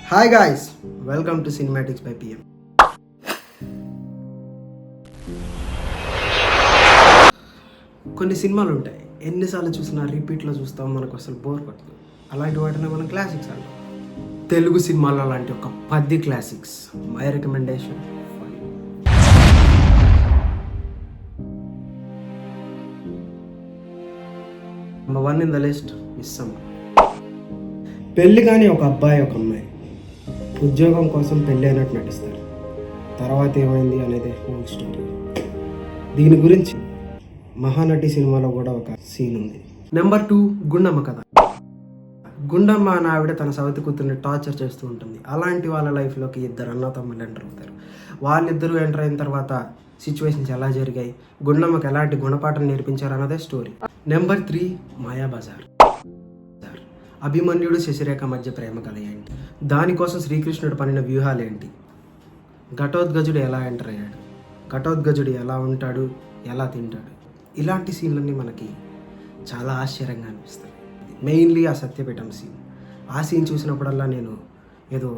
Hi guys, welcome to cinematics by PM. కొన్ని సినిమాలు ఉంటాయి, ఎన్నిసార్లు చూసినా రిపీట్లో చూస్తాం, మనకు అసలు బోర్ కొట్టదు. అలాంటి వాటిని మనం క్లాసిక్స్ అంటాం. తెలుగు సినిమాలో అలాంటి ఒక 10 classics my recommendation. Number 1 in the list Missamma. పెళ్ళి కానీ ఒక అబ్బాయి ఒక అమ్మాయి ఉద్యోగం కోసం పెళ్ళి అయినట్టు నటిస్తారు. తర్వాత ఏమైంది అనేది హోల్ స్టోరీ. దీని గురించి మహానటి సినిమాలో కూడా ఒక సీన్ ఉంది. నెంబర్ 2 గుండమ్మ కథ. గుండమ్మ అనే ఆవిడ తన సవతి కూతుర్ని టార్చర్ చేస్తూ ఉంటుంది. అలాంటి వాళ్ళ లైఫ్లోకి 2 అన్న తమ్ముళ్ళు ఎంటర్ అవుతారు. వాళ్ళిద్దరూ ఎంటర్ అయిన తర్వాత సిచ్యువేషన్స్ ఎలా జరిగాయి, గుండమ్మకి ఎలాంటి గుణపాఠం నేర్పించారు అన్నదే స్టోరీ. నెంబర్ 3 మాయాబజార్. అభిమన్యుడు శశిరేఖ మధ్య ప్రేమ కథ ఏంటి, దానికోసం శ్రీకృష్ణుడు పనిన వ్యూహాలు ఏంటి, ఘటోద్గజుడు ఎలా ఎంటర్ అయ్యాడు, ఘటోద్గజుడు ఎలా ఉంటాడు, ఎలా తింటాడు, ఇలాంటి సీన్లన్నీ మనకి చాలా ఆశ్చర్యంగా అనిపిస్తాయి. మెయిన్లీ ఆ సత్యపీఠం సీన్. ఆ సీన్ చూసినప్పుడల్లా నేను ఏదో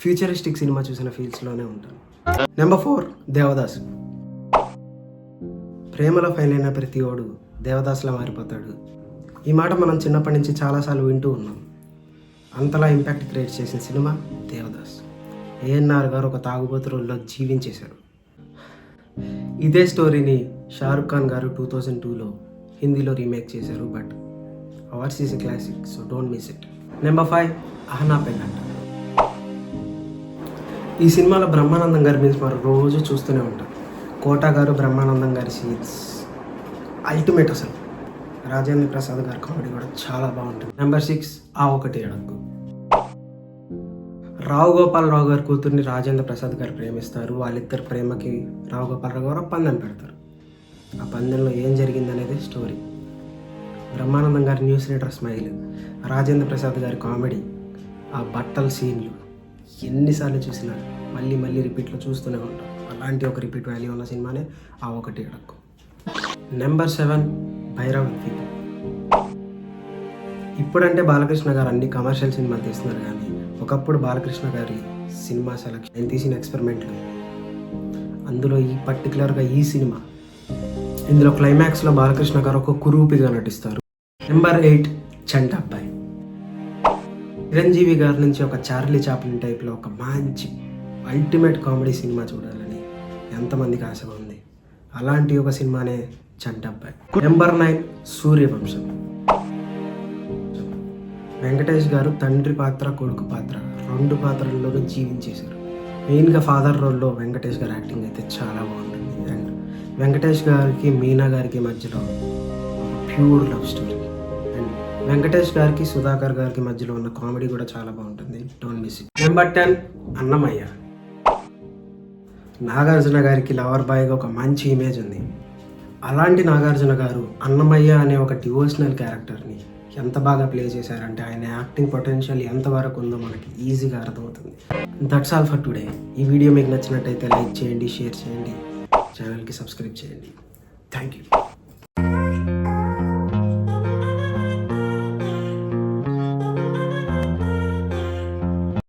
ఫ్యూచరిస్టిక్ సినిమా చూసిన ఫీల్స్లోనే ఉంటాను. నెంబర్ 4 దేవదాసు. ప్రేమలో ఫెయిల్ అయిన ప్రతి ఓడు దేవదాసులా మారిపోతాడు. ఈ మాట మనం చిన్నప్పటి నుంచి చాలాసార్లు వింటూ ఉన్నాం. అంతలా ఇంపాక్ట్ క్రియేట్ చేసిన సినిమా దేవదాస్. ఏఎన్ఆర్ గారు ఒక తాగుబోతు రోల్లో జీవించేశారు. ఇదే స్టోరీని షారుఖ్ ఖాన్ గారు 2002లో హిందీలో రీమేక్ చేశారు. But hours is a classic, so don't miss it. Number 5 Ahana పెళ్ళంట. ఈ సినిమాలో బ్రహ్మానందం గారి మీన్స్ మనం రోజు చూస్తూనే ఉంటాం. కోటా గారు బ్రహ్మానందం గారి సీన్స్ అల్టిమేట్. అసలు రాజేంద్ర ప్రసాద్ గారి కామెడీ కూడా చాలా బాగుంటుంది. నెంబర్ 6 ఆ ఒకటి అడుగు. రావు గోపాలరావు గారి కూతుర్ని రాజేంద్ర ప్రసాద్ గారు ప్రేమిస్తారు. వాళ్ళిద్దరు ప్రేమకి రావు గోపాలరావు గారు పందెం పెడతారు. ఆ పందెంలో ఏం జరిగింది అనేది స్టోరీ. బ్రహ్మానందం గారి news reader smile, Rajendra Prasad గారి కామెడీ, ఆ బట్టల సీన్లు ఎన్నిసార్లు చూసినా మళ్ళీ మళ్ళీ రిపీట్లో చూస్తూనే ఉంటాం. అలాంటి ఒక రిపీట్ వాల్యూ ఉన్న సినిమానే ఆ ఒకటి అడుగు. నెంబర్ 7 భైరవ్ ద్వీప్. ఇప్పుడంటే బాలకృష్ణ గారు అన్ని కమర్షియల్ సినిమాలు తీస్తున్నారు, కానీ ఒకప్పుడు బాలకృష్ణ గారి సినిమా సెలక్షన్, నేను తీసిన ఎక్స్పెరిమెంట్లు, అందులో ఈ పర్టికులర్గా ఈ సినిమా, ఇందులో క్లైమాక్స్లో బాలకృష్ణ గారు ఒక కురూపిగా నటిస్తారు. నెంబర్ 8 చంటబ్బాయి. చిరంజీవి గారి నుంచి ఒక చార్లీ చాప్లిన్ టైప్లో ఒక మంచి అల్టిమేట్ కామెడీ సినిమా చూడాలని ఎంతమందికి ఆశ ఉంది. అలాంటి ఒక సినిమానే చంటబ్బాయి. నెంబర్ 9 సూర్యవంశం. వెంకటేష్ గారు తండ్రి పాత్ర కొడుకు పాత్ర 2 పాత్రల్లోనూ జీవించేశారు. మెయిన్గా ఫాదర్ రోల్లో వెంకటేష్ గారి యాక్టింగ్ అయితే చాలా బాగుంటుంది. అండ్ వెంకటేష్ గారికి మీనా గారికి మధ్యలో pure love story. And Venkatesh గారికి సుధాకర్ గారికి మధ్యలో ఉన్న కామెడీ కూడా చాలా బాగుంటుంది. Don't miss it. Number 10 Annamayya. Nagarjuna గారికి లవర్ బాయ్గా ఒక మంచి ఇమేజ్ ఉంది. అలాంటి నాగార్జున గారు అన్నమయ్య అనే ఒక డివోషనల్ క్యారెక్టర్ని ఎంత బాగా ప్లే చేశారంటే ఆయన యాక్టింగ్ పొటెన్షియల్ ఎంతవరకు ఉందో మనకి ఈజీగా అర్థమవుతుంది. That's all for today. ఈ వీడియో మీకు నచ్చినట్టయితే లైక్ చేయండి, షేర్ చేయండి, ఛానల్కి సబ్స్క్రైబ్ చేయండి. Thank you.